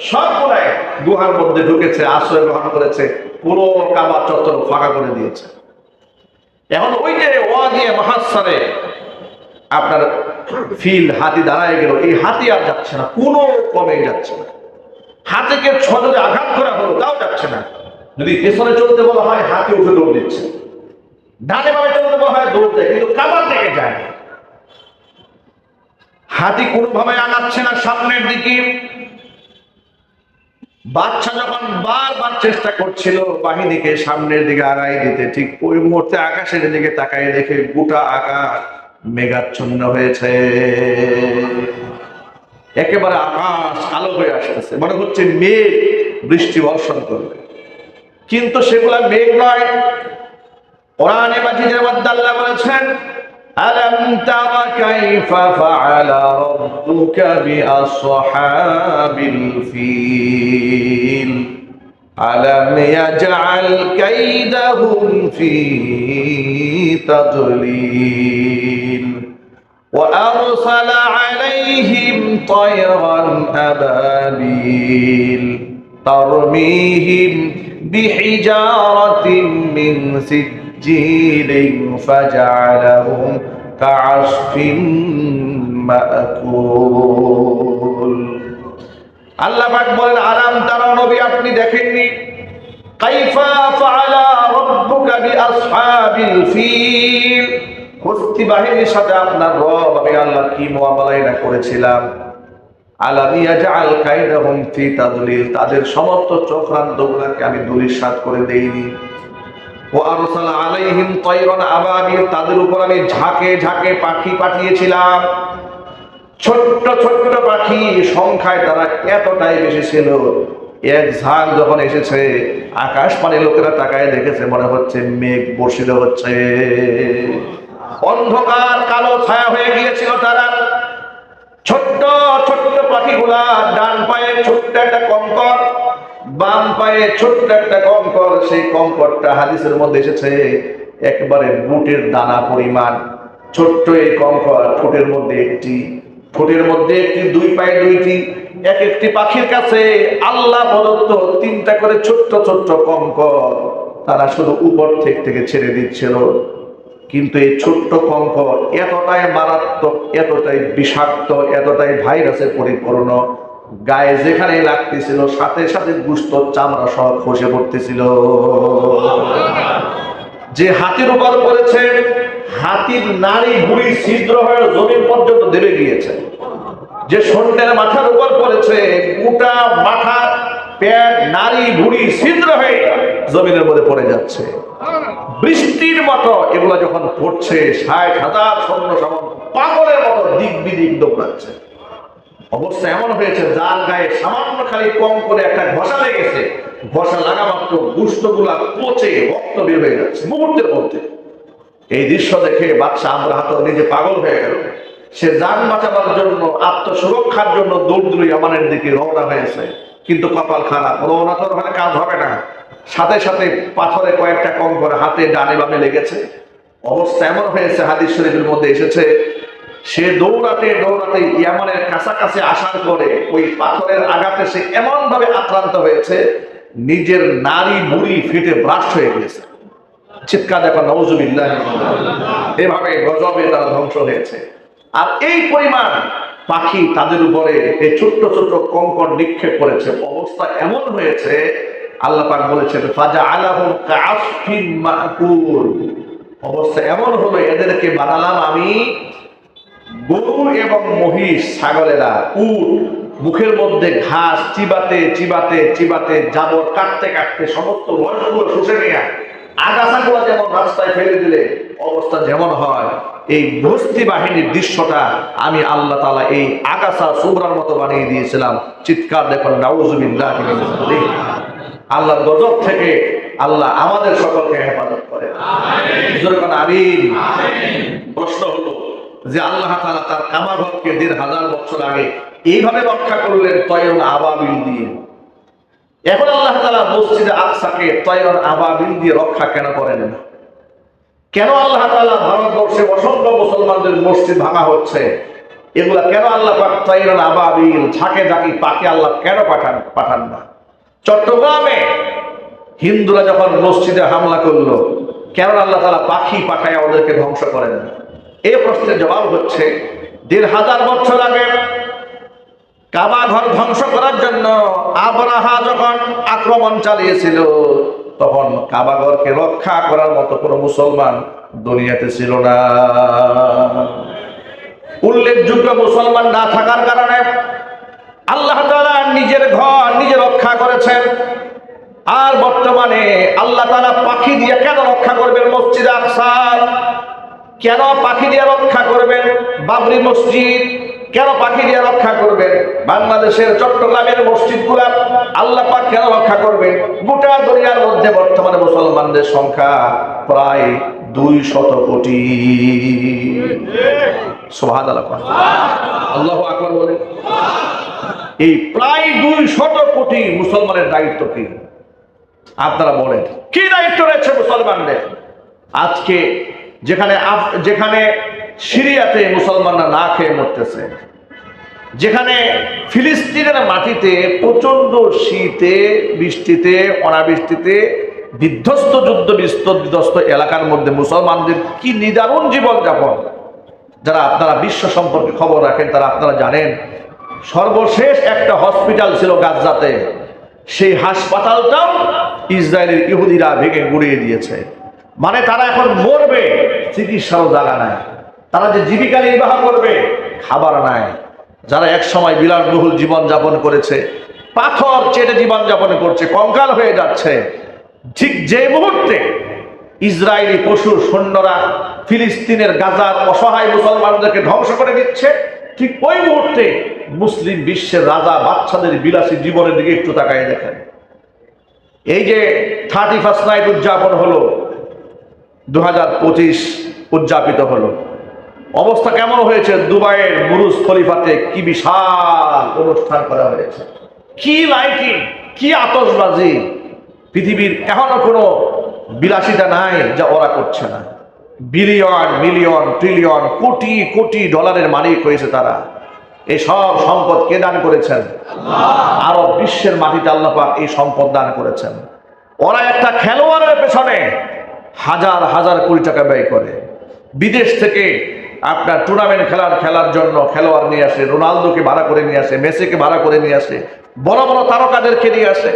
সবগুলাই গুহার মধ্যে ঢুকেছে, আশ্রয় গ্রহণ করেছে, পুরো কাবা চত্বর ফাঁকা করে দিয়েছে। এখন ওই যে ওয়াদিয়ে মুহাসসারে আপনার ফিল্ড হাতি দাঁড়ায় গেল, এই হাতি আর যাচ্ছে না, কোনো কমে যাচ্ছে না। হাতিকে ছজরে আঘাত করা হলো, তাও যাচ্ছে না। যদি পেছনে চলতে বলা হয়, হাতি উঠে দৌড় দিচ্ছে, ডানে বামে চলতে বলা হয়, দৌড় দেয়, কিন্তু কাবার দিকে যায় না। হাতি কোনোভাবে আগাচ্ছে না সামনের দিকে। বাদশা যখন বারবার চেষ্টা করছিল বাহিনীকে সামনের দিকে আগাই দিতে, ঠিক ওই মুহূর্তে আকাশের দিকে তাকায় দেখে গোটা আকাশ মেঘাচ্ছন্ন হয়েছে, একেবারে আকাশ কালো হয়ে আসতেছে, মনে হচ্ছে মেঘ বৃষ্টি বর্ষণ করবে, কিন্তু সেগুলা মেঘ নয়। কোরআনে মাজিদের মধ্যে আল্লাহ বলেছেন, ألم تر كيف فعل ربك بأصحاب الفيل ألم يجعل كيدهم في تضليل وأرسل عليهم طيرا أبابيل ترميهم بحجارة من سجيل فجعلهم كعصف مأكول আল্লাহ পাক বলেন আলাম তারা নবী আপনি দেখেননি কাইফা ফাআলা রাব্বুকা বিআসহাবিল ফিল হস্তি বাহিনীর সাথে আপনার রব আমি আল্লাহ কি মুআমালা না করেছিলাম আলাম ইয়াজআল কাইদাহুম ফি তাদলিল তাদের সমস্ত চক্রান্তগুলোকে আমি ধূলিসাৎ করে দেইনি ওয়া আরসালা আলাইহিম তায়রান আবাবিল তাদের উপর আমি ঝাঁকে ঝাঁকে পাখি পাঠিয়েছিলাম ছোট্ট ছোট্ট পাখি সংখ্যায় তারা এতটাই বেশি ছিল এক ঝাঁক যখন এসেছে আকাশ পানে লোকেরা তাকায় দেখেছে মনে হচ্ছে মেঘ বর্ষিত হচ্ছে অন্ধকার কালো ছায়া হয়ে গিয়েছিল তারা ছোট্ট ছোট্ট পাখিগুলা ডান পায়ে ছোট্ট একটা কঙ্কর বাম পায়ে ছোট্ট একটা কঙ্কর সেই কঙ্করটা হাদিসের মধ্যে এসেছে একবারে বুটের দানা পরিমাণ ছোট্ট এই কঙ্কর ঠোঁটের মধ্যে একটি দুই পায়ে দুইটি এক একটি পাখির কাছে আল্লাহ প্রদত্ত তিনটা করে ছোট্ট ছোট্ট কঙ্কর তারা শুধু উপর থেকে ছেড়ে দিচ্ছিল কিন্তু এই ছোট্ট কঙ্কর এতটাই মারাত্মক এতটাই বিষাক্ত এতটাই ভাইরাসে পরিপূর্ণ গায়ে যেখানে লাগতেছিল সাথে সাথে গুস্ত চামড়া সব খসে পড়তেছিল যে হাতির উপর পড়েছে হাতির নাড়ি ভুঁড়ি ছিদ্র হয়ে জমির পর্যন্ত দেবে গিয়েছে যে সন্ধ্যের মাথার উপর পড়েছে গোটা মাথা পেট নাড়ি ভুঁড়ি ছিদ্র হয়ে জমিনের মধ্যে পড়ে যাচ্ছে বৃষ্টির মতো এগুলো যখন পড়ছে ৬০,০০০ সৈন্য সামন্ত পাগলের মতো দিক বিদিক দৌড়াচ্ছে অবস্থা এমন হয়েছে যার গায়ে সামান্য খালি কম করে একটা ঘষা লেগেছে ঘষা লাগা মাত্র গুস্তগুলা পচে রক্ত বের হয়ে যাচ্ছে মুহূর্তের মধ্যে এই দৃশ্য দেখে বাদশা আমরাহাত নিজে পাগল হয়ে গেল সে জান বাঁচাবার জন্য আত্মসুরক্ষার জন্য দৌড় ইয়ামানের দিকে রওনা হয়েছে কিন্তু কপাল খারাপ রওনা তো ওখানে কাজ হবে না সাথে সাথে পাথরে কয়েকটা কম করে হাতে ডানে বামে লেগেছে অবস্থা এমন হয়েছে হাদিস শরীফের মধ্যে এসেছে সে দৌড়াতে দৌড়াতে ইয়ামানের কাছাকাছি আসার পরে ওই পাথরের আঘাতে সে এমন ভাবে আক্রান্ত হয়েছে নিজের নাড়ি বুড়ি ফেটে ব্রাস্ট হয়ে গেছে চিৎকার দেখো নাউজুবিল্লাহ এভাবে গজবে তারা ধ্বংস হয়েছে আর এই পরিমাণ পাখি তাদের উপরে এই ছোট্ট ছোট্ট কঙ্কর নিক্ষেপ করেছে অবস্থা এমন হয়েছে আল্লাহ পাক বলেছেন ফাজআলাহুম কাআসফিন মাকুল অবস্থা এমন হলো এদেরকে বানালাম আমি গরু এবং মহিষ ছাগলেরা উট মুখের মধ্যে ঘাস চিবাতে চিবাতে চিবাতে জাবর কাটতে কাটতে সমস্ত রসগুলো শুষে নিয়ে আগাছাগুলো যেমন রাস্তায় ফেলে দিলে অবস্থা যেমন হয় এই বস্তি বাহিনীর দৃশ্যটা আমি আল্লাহ তাআলা এই আগাছা সুবরার মতো বানিয়ে দিয়েছিলাম চিৎকার দেখুন নাউজুবিল্লাহ আল্লাহর গজব থেকে আল্লাহ আমাদের সকলকে হেফাজত করে আমিন প্রশ্ন হলো যে আল্লাহ তাআলা তার কাবাঘরকে ১৫০০ বছর আগে এইভাবে রক্ষা করলেন তয়রুন আবাবিল দিয়ে এখন আল্লাহ তাআলা মসজিদে আকসাকে তয়রুন আবাবিল দিয়ে রক্ষা কেন করেন না কেন আল্লাহ তাআলা ভারতবর্ষে অসংখ্য মুসলমানদের মসজিদ ভাঙা হচ্ছে এগুলা কেন আল্লাহ পাক তয়রুন আবাবিল ঝাঁকে ঝাঁকি পাখি আল্লাহ কেন পাঠান না চট্টগ্রামে হিন্দুরা যখন মসজিদে হামলা করলো কেন আল্লাহ তাআলা পাখি পাঠায় ওদেরকে ধ্বংস করেন না এই প্রশ্নের জবাব হচ্ছে ১৫০০ বছর আগে কাবা ঘর ধ্বংস করার জন্য আবরাহা যখন আক্রমণ চালিয়েছিল তখন কাবা ঘরকে রক্ষা করার মতো কোনো মুসলমান দুনিয়াতে ছিল না উল্লেখযোগ্য মুসলমান না থাকার কারণে আল্লাহ তাআলা নিজের ঘর নিজে রক্ষা করেছেন আর বর্তমানে আল্লাহ তাআলা পাখি দিয়ে কেন রক্ষা করবেন মসজিদ আকসা কেন পাখি দিয়ে রক্ষা করবেন বাবরি মসজিদ কেন পাখি দিয়ে রক্ষা করবেন বাংলাদেশের চট্টগ্রামের মসজিদগুলো আল্লাহ পাক কেন রক্ষা করবেন গোটা দুনিয়ার মধ্যে বর্তমানে মুসলমানদের সংখ্যা প্রায় 200 কোটি। সুবহানাল্লাহ, আল্লাহু আকবার বলে। এই প্রায় 200 কোটি মুসলমানের দায়িত্ব কি? আপনারা বলেন, কি দায়িত্ব রয়েছে মুসলমানদের? আজকে যেখানে সিরিয়াতে মুসলমানরা না খেয়ে মরতেছে, যেখানে ফিলিস্তিনের মাটিতে প্রচন্ড শীতে, বৃষ্টিতে, অনাবৃষ্টিতে বিধ্বস্ত যুদ্ধ বিধ্বস্ত এলাকার মধ্যে মুসলমানদের কি নিদারুণ জীবনযাপন, যারা আপনারা বিশ্ব সম্পর্কে খবর রাখেন তারা আপনারা জানেন। সর্বশেষ একটা হসপিটাল ছিল গাজাতে, সেই হাসপাতালটাও ইসরায়েলের ইহুদিরা ভেঙে গুড়িয়ে দিয়েছে। মানে তারা এখন মরবে, চিকিৎসারও জায়গা নাই, তারা যে জীবিকা নির্বাহ করবে খাবার নাই। যারা এক সময় বিলাসবহুল জীবনযাপন করেছে, পাথর চেটে জীবনযাপন করছে, কঙ্কাল হয়ে যাচ্ছে। ঠিক যে মুহূর্তে ইসরায়েলি পশু সৈন্যরা ফিলিস্তিনের গাজার অসহায় মুসলমানদেরকে ধ্বংস করে দিচ্ছে, ঠিক ওই মুহূর্তে মুসলিম বিশ্বের রাজা বাচ্চাদের বিলাসী জীবনের দিকে একটু তাকায় দেখেন। এই যে 31st নাইট উদযাপন হলো, 2025 উদযাপিত হলো, অবস্থা কেমন হয়েছে? দুবাইয়ের বুরুজ খলিফাতে কি বিশাল অনুষ্ঠান করা হয়েছে, কি লাইটিং, কি আতশবাজি। পৃথিবীর এখনো কোনো বিলাসিতা নাই যা ওরা করছে না। Billion, million, trillion, crore crore ডলারের মালিক হয়েছে তারা। এই সব সম্পদ কে দান করেছেন? আরব বিশ্বের মাটিতে আল্লাহ পাক এই সম্পদ দান করেছেন। ওরা একটা খেলোয়াড়ের পেছনে হাজার হাজার কোটি টাকা ব্যয় করে। বিদেশ থেকে আপনার টুর্নামেন্ট খেলার জন্য খেলোয়াড় নিয়ে আসে, রোনালদোকে ভাড়া করে নিয়ে আসে, মেসিকে ভাড়া করে নিয়ে আসে, বড় বড় তারকাদেরকে নিয়ে আসে।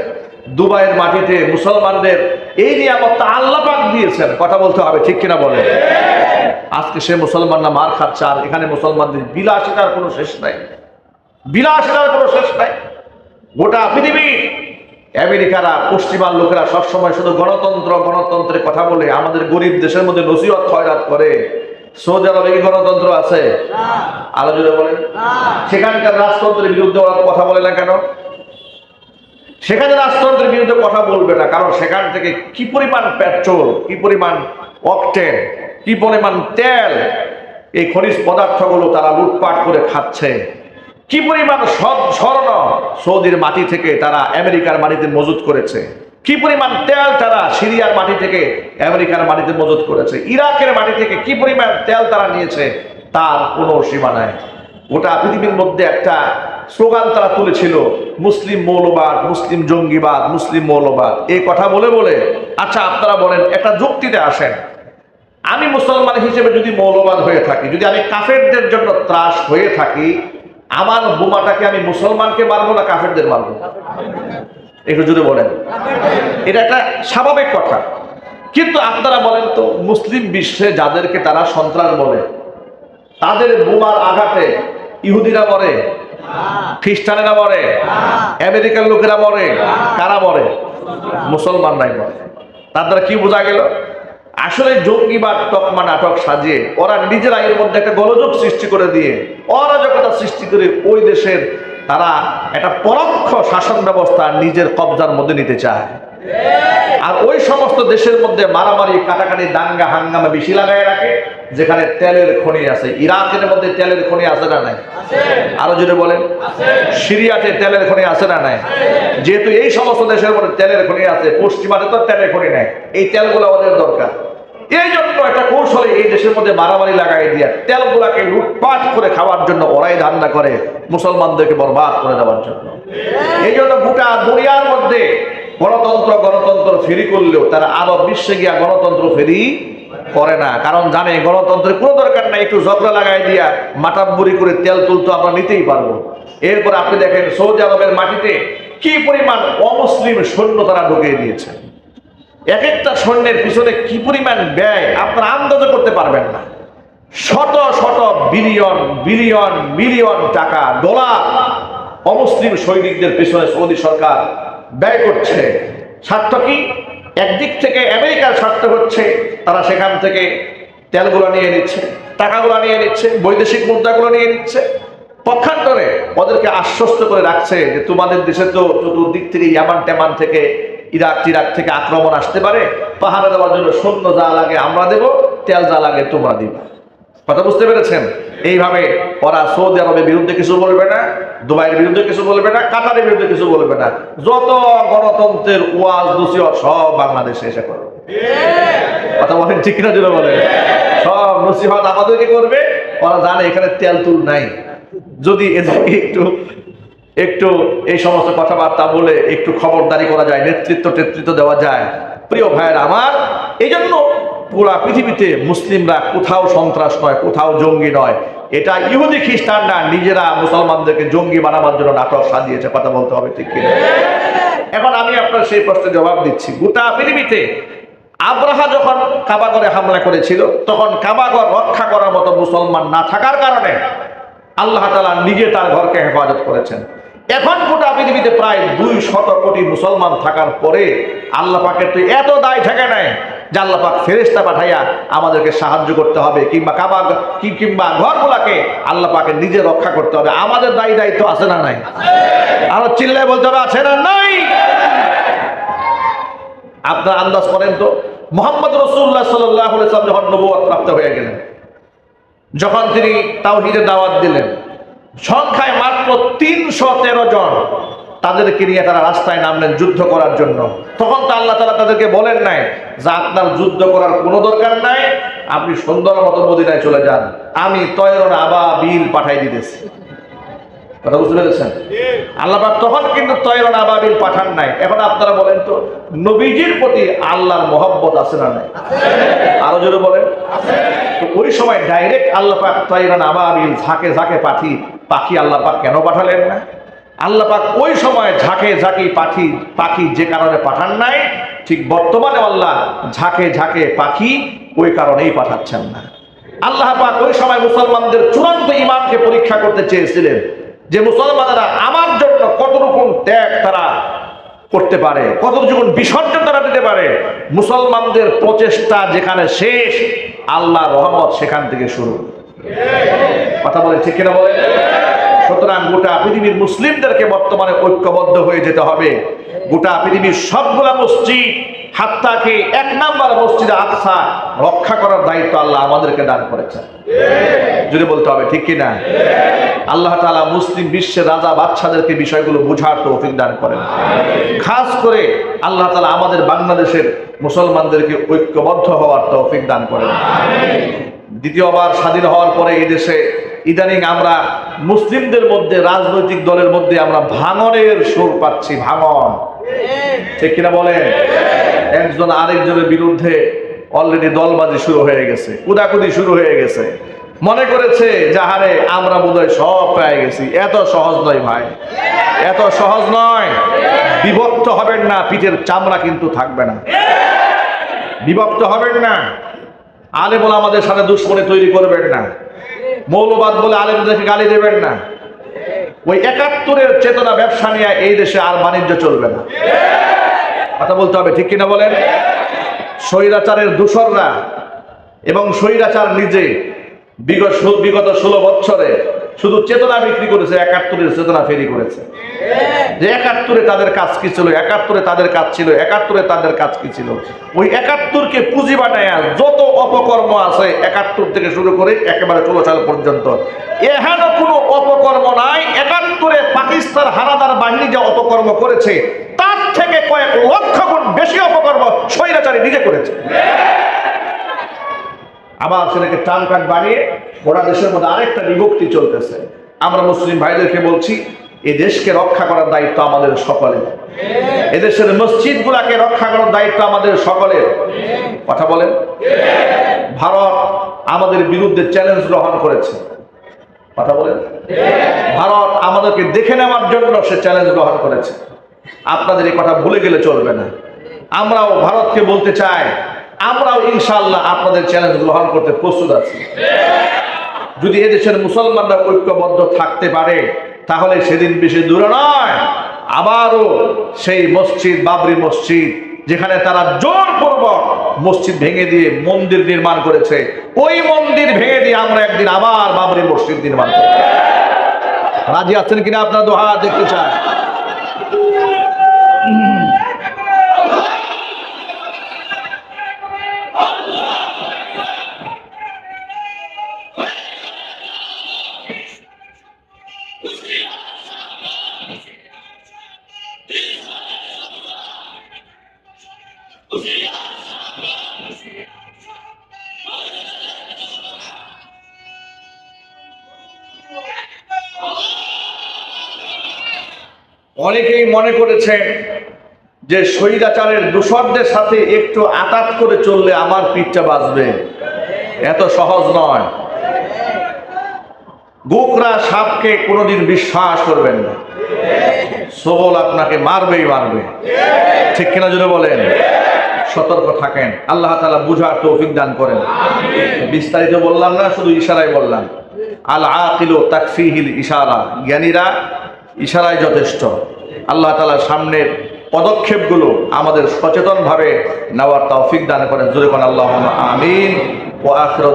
দুবাইয়ের মাটিতে মুসলমানদের এই নিয়ামতটা আল্লাহ পাক দিয়েছেন, কথা বলতে হবে, ঠিক কিনা বলে? আজকে সে মুসলমানরা মার খাচ্ছে, আর এখানে মুসলমানদের বিলাসিতার কোনো শেষ নাই, বিলাসিতার কোনো শেষ নাই। গোটা পৃথিবী আমেরিকারা, পশ্চিমার লোকেরা সবসময় শুধু গণতন্ত্রের কথা বলে আমাদের গরিব দেশের মধ্যে নসিহত খয়রাত করে। সৌদি আরবে কি গণতন্ত্র আছে? আরো যদি বলেন, সেখানকার রাজতন্ত্রের বিরুদ্ধে ওরা কথা বলে না কেন? সেখানে রাজতন্ত্রের বিরুদ্ধে কথা বলবে না, কারণ সেখান থেকে কি পরিমাণ পেট্রোল, কি পরিমাণ অকটেন, কি পরিমাণ তেল, এই খনিজ পদার্থগুলো তারা লুটপাট করে খাচ্ছে। কি পরিমাণ স্বর্ণ সৌদির মাটি থেকে তারা আমেরিকার মাটিতে মজুত করেছে, কি পরিমাণ তেল তারা সিরিয়ার মাটি থেকে আমেরিকার মাটিতে মজুত করেছে, ইরাকের মাটি থেকে কি পরিমাণ তেল তারা নিয়েছে, তার কোনো সীমা নাই। গোটা পৃথিবীর মধ্যে একটা স্লোগান তারা তুলেছিল, মুসলিম মৌলবাদ, মুসলিম জঙ্গিবাদ, মুসলিম মৌলবাদ। এই কথা বলে বলে, আচ্ছা আপনারা বলেন, একটা যুক্তিতে আসেন, আমি মুসলমান হিসেবে যদি মৌলবাদ হয়ে থাকি, যদি আমি কাফেরদের জন্য ত্রাস হয়ে থাকি, আমার বোমাটাকে আমি মুসলমানকে মারবো না কাফেরদের মারবো? একটু যদি বলেন, এটা একটা স্বাভাবিক কথা। কিন্তু আপনারা বলেন তো, মুসলিম বিশ্বে যাদেরকে তারা সন্ত্রাস বলে, তাদের বোমার আঘাতে ইহুদিরা মরে, খ্রিস্টানেরা মরে, আমেরিকার লোকেরা মরে, কারা মরে? মুসলমানরাই মরে। তার দ্বারা কি বোঝা গেল? আসলে জঙ্গিবাদ তকমা নাটক সাজিয়ে ওরা নিজেরা এর মধ্যে একটা গোলযোগ সৃষ্টি করে দিয়ে অরাজকতা সৃষ্টি করে ওই দেশের তারা একটা পরোক্ষ শাসন ব্যবস্থা নিজের কবজার মধ্যে নিতে চায়। আর ওই সমস্ত দেশের মধ্যে মারামারি, কাটাকাটি, দাঙ্গা হাঙ্গামা বেশি লাগায় রাখে যেখানে তেলের খনি আছে। ইরাকের মধ্যে তেলের খনি আছে না নাই? আরো যদি বলেন, সিরিয়াতে তেলের খনি আছে না নাই? যেহেতু এই সমস্ত দেশের মধ্যে তেলের খনি আছে, পশ্চিমাতে তো তেলের খনি নাই, এই তেলগুলো ওদের দরকার। এই জন্য একটা কৌশলে এই দেশের মধ্যে মারামারি লাগাই দিয়ে তেলগুলাকে লুটপাট করে খাওয়ার জন্য ওরাই ধান্দা করে, মুসলমানদেরকে বরবাদ করে দেওয়ার জন্য। এই জন্য গোটা দুনিয়ার মধ্যে গণতন্ত্র ফেরি করলেও তারা আরব বিশ্বে গিয়া গণতন্ত্র ফেরি করে না, কারণ জানে গণতন্ত্রের কোনো দরকার নাই, একটু ঝগড়া লাগাই দিয়া মাটাব্বুরি করে তেল তুলতো আমরা নিতেই পারবো। এরপর আপনি দেখেন সৌদি আরবের মাটিতে কি পরিমাণ অমুসলিম সৈন্য তারা ঢুকিয়ে দিয়েছে। এক একটা সৈন্যের পিছনে কি পরিমাণ ব্যয় আপনারা আন্দাজ করতে পারবেন না। শত শত বিলিয়ন বিলিয়ন মিলিয়ন টাকা, ডলার অমুসলিম সৈনিকদের পিছনে সৌদি সরকার ব্যয় করছে। স্বার্থ কি? একদিক থেকে আমেরিকার স্বার্থ হচ্ছে তারা সেখান থেকে তেলগুলো নিয়ে নিচ্ছে, টাকাগুলো নিয়ে নিচ্ছে, বৈদেশিক মুদ্রাগুলো নিয়ে নিচ্ছে। পক্ষান্তরে ওদেরকে আশ্বস্ত করে রাখছে যে তোমাদের দেশে তো চতুর্দিক থেকে ইয়ামান টেমান থেকে ইরাক টিরাক থেকে আক্রমণ আসতে পারে, পাহারা দেওয়ার জন্য সৈন্য যা লাগে আমরা দেব, তেল যা লাগে তোমরা দিবা। কথা বুঝতে পেরেছেন? এইভাবে ওরা সৌদি আরবের বিরুদ্ধে কিছু বলবে না, দুবাইয়ের বিরুদ্ধে কিছু বলবে না, কাতারের বিরুদ্ধে কিছু বলবে না। যত গণতন্ত্রের ওয়াজ নসিহত সব বাংলাদেশে এসে করবে। কথা বলেন ঠিক না? জোরে বলেন। সব নসিহত আমাদেরকে করবে। ওরা জানে এখানে তেল তুল নাই। যদি এদেরকে একটু এই সমস্ত কথাবার্তা বলে একটু খবরদারি করা যায়, নেতৃত্ব দেওয়া যায়, প্রিয় ভাইয়েরা আমার, এই জন্য পুরা পৃথিবীতে মুসলিমরা কোথাও সন্ত্রাস নয়, কোথাও জঙ্গি নয়। এটা ইহুদি খ্রিস্টানরা নিজেরা মুসলমানদেরকে জঙ্গি বানাবার জন্য নাটক সাজিয়েছে। কথা বলতে হবে ঠিক কিনা? এখন আমি আপনার সেই প্রশ্নের জবাব দিচ্ছি। গোটা পৃথিবীতে আব্রাহা যখন কাবাগরে হামলা করেছিল, তখন কাবাগর রক্ষা করার মতো মুসলমান না থাকার কারণে আল্লাহ তাআলা নিজে তার ঘরকে হেফাজত করেছেন। এখন গোটা পৃথিবীতে প্রায় 200 কোটি মুসলমান থাকার পরে আল্লাহ পাকের তো এত দায় থাকে নাই যে আল্লাহ পাক ফেরেশতা পাঠাইয়া আমাদেরকে সাহায্য করতে হবে, কিংবা ঘরগুলাকে আল্লাহ পাকের নিজে রক্ষা করতে হবে। আমাদের দায়িত্ব আছে না নাই? আরো চিল্লায় বলতে হবে, আছে না নাই? আপনার আন্দাজ করেন তো, মুহাম্মদ রাসূলুল্লাহ সাল্লাল্লাহু আলাইহি ওয়াসাল্লাম যখন নবুয়ত প্রাপ্ত হয়ে গেলেন, যখন তিনি তাওহীদের দাওয়াত দিলেন, সংখ্যায় মাত্র 313 জন, তাদেরকে নিয়ে তারা রাস্তায় নামলেন যুদ্ধ করার জন্য। তখন তো আল্লাহ তাআলা তাদেরকে বলেন নাই যে আপনার যুদ্ধ করার কোনো দরকার নাই, আপনি সুন্দর মতো মদিনায় চলে যান, আমি তয়রন আবাবিল পাঠাই দিতেছি। কথা বুঝতে পেরেছেন? আল্লাহ পাক তখন কিন্তু তয়রন আবাবিল পাঠান নাই। এখন আপনারা বলেন তো, নবীজির প্রতি আল্লাহর মহব্বত আছে না নাই? আরো জোরে বলেন। তো ওই সময় ডাইরেক্ট আল্লাহ পাক তয়রন আবাবিল ঝাঁকে ঝাঁকে পাখি আল্লাহ পাক কেন পাঠালেন না? আল্লাহ পাক ওই সময় ঝাঁকে ঝাঁকে পাখি যে কারণে পাঠান নাই, ঠিক বর্তমানে আল্লাহ ঝাঁকে ঝাঁকে পাখি ওই কারণেই পাঠাচ্ছেন না। আল্লাহ পাক ওই সময় মুসলমানদের চূড়ান্ত ঈমানকে পরীক্ষা করতে চেয়েছিলেন যে মুসলমানেরা আমার জন্য কতটুকু ত্যাগ তারা করতে পারে, কতটুকু বিসর্জন তারা দিতে পারে। মুসলমানদের প্রচেষ্টা যেখানে শেষ, আল্লাহ রহমত সেখান থেকে শুরু। কথা বলে ঠিক কিনা বলে? সুতরাং গোটা পৃথিবীর মুসলিমদেরকে বর্তমানে ঐক্যবদ্ধ হয়ে যেতে হবে। গোটা পৃথিবীর সবগুলা মসজিদ, হাত্তাকে 1 নাম্বার মসজিদ আকসা রক্ষা করার দায়িত্ব আল্লাহ আমাদেরকে দান করেছেন। যদি বলতে হবে ঠিক কিনা? আল্লাহ তাআলা মুসলিম বিশ্বের রাজা বাদশাদেরকে বিষয়গুলো বোঝার তৌফিক দান করেন। খাস করে আল্লাহ তাআলা আমাদের বাংলাদেশের মুসলমানদেরকে ঐক্যবদ্ধ হওয়ার তৌফিক দান করেন। দ্বিতীয়বার স্বাধীন হওয়ার পরে এই দেশে ইদানিং আমরা মুসলিমদের মধ্যে, রাজনৈতিক দলের মধ্যে আমরা ভাঙনের সুর পাচ্ছি। ভাঙন, ঠিক কিনা বলেন? একজন আরেকজনের বিরুদ্ধে অলরেডি দলবাজি শুরু হয়ে গেছে, কুদাকুদি শুরু হয়ে গেছে। মনে করেছে যাহারে আমরা বোধহয় সব পেয়ে গেছি। এত সহজ নয় ভাই, এত সহজ নয়। বিভক্ত হবেন না, পিঠের চামড়া কিন্তু থাকবে না। বিভক্ত হবেন না, আলেম ওলামাদের সাথে দুশ্মনী তৈরি করবেন না, মৌলবাদ বলে আলেমদেরকে গালি দেবেন না। ওই 71-এর চেতনা ব্যবসা নিয়ে এই দেশে আর বাণিজ্য চলবে না। কথা বলতে হবে ঠিক কিনা বলেন? স্বৈরাচারের দূষররা এবং স্বৈরাচার নিজে বিগত 16 বছরে শুধু চেতনা বিক্রি করেছে, 71-এর চেতনা ফেরি করেছে। যে 71-এ তাদের কাজ কি ছিল, 71-এ তাদের কাজ ছিল, 71-এ তাদের কাজ কি ছিল, ওই 71-কে পুঁজি বানায় যত অপকর্ম আছে 71 থেকে শুরু করে একেবারে 16 সাল পর্যন্ত এহেন কোনো অপকর্ম নাই। 71-এ পাকিস্তান হানাদার বাহিনী যে অপকর্ম করেছে তার থেকে কয়েক লক্ষ গুণ বেশি অপকর্ম স্বৈরাচারী নিজে করেছে। আবার সেটাকে টান কাট বানিয়ে গোটা দেশের মধ্যে আরেকটা বিভক্তি চলতেছে। আমরা মুসলিম ভাইদেরকে বলছি, এই দেশকে রক্ষা করার দায়িত্ব আমাদের সকলের। এদেশের মসজিদগুলাকে রক্ষা করার দায়িত্ব আমাদের সকলের। কথা বলেন। ভারত আমাদের বিরুদ্ধে চ্যালেঞ্জ গ্রহণ করেছে। কথা বলেন। ভারত আমাদেরকে দেখে নেওয়ার জন্য সে চ্যালেঞ্জ গ্রহণ করেছে। আপনাদের এই কথা ভুলে গেলে চলবে না। আমরাও ভারতকে বলতে চাই, আমরাও ইনশাআল্লাহ আপনাদের চ্যালেঞ্জ গ্রহণ করতে প্রস্তুত আছি। যদি এদেশের মুসলমানরা ঐক্যবদ্ধ থাকতে পারে তাহলে সেদিন বেশি দূরে নয়, আবারও সেই মসজিদ, বাবরি মসজিদ, যেখানে তারা জোরপূর্বক মসজিদ ভেঙে দিয়ে মন্দির নির্মাণ করেছে, ওই মন্দির ভেঙে দিয়ে আমরা একদিন আবার বাবরি মসজিদ নির্মাণ করব। রাজি আছেন কিনা? আপনারা দোহা দেখতে চান? অনেকেই মনে করেছে যে স্বৈরাচারের দূষরদের সাথে একটু আতাত করে চললে আমার পিঠটা বাঁচবে। এত সহজ নয়। গোকরা সাপকে কোনোদিন বিশ্বাস করবেন না, সবল আপনাকে মারবেই মারবে। ঠিক কিনা জুড়ে বলেন? সতর্ক থাকেন। আল্লাহ তাআলা বুঝার তৌফিক দান করেন। বিস্তারিত বললাম না, শুধু ইশারায় বললাম। আল আকিলু তাকফিহিল ইশারা, জ্ঞানীরা ইশারায় যথেষ্ট। আল্লাহ তাআলা সামনের পদক্ষেপগুলো আমাদের সচেতনভাবে নেওয়ার তৌফিক দান করেন। জোরে কোন আল্লাহুম্মা আমিন। ওয়া আখিরু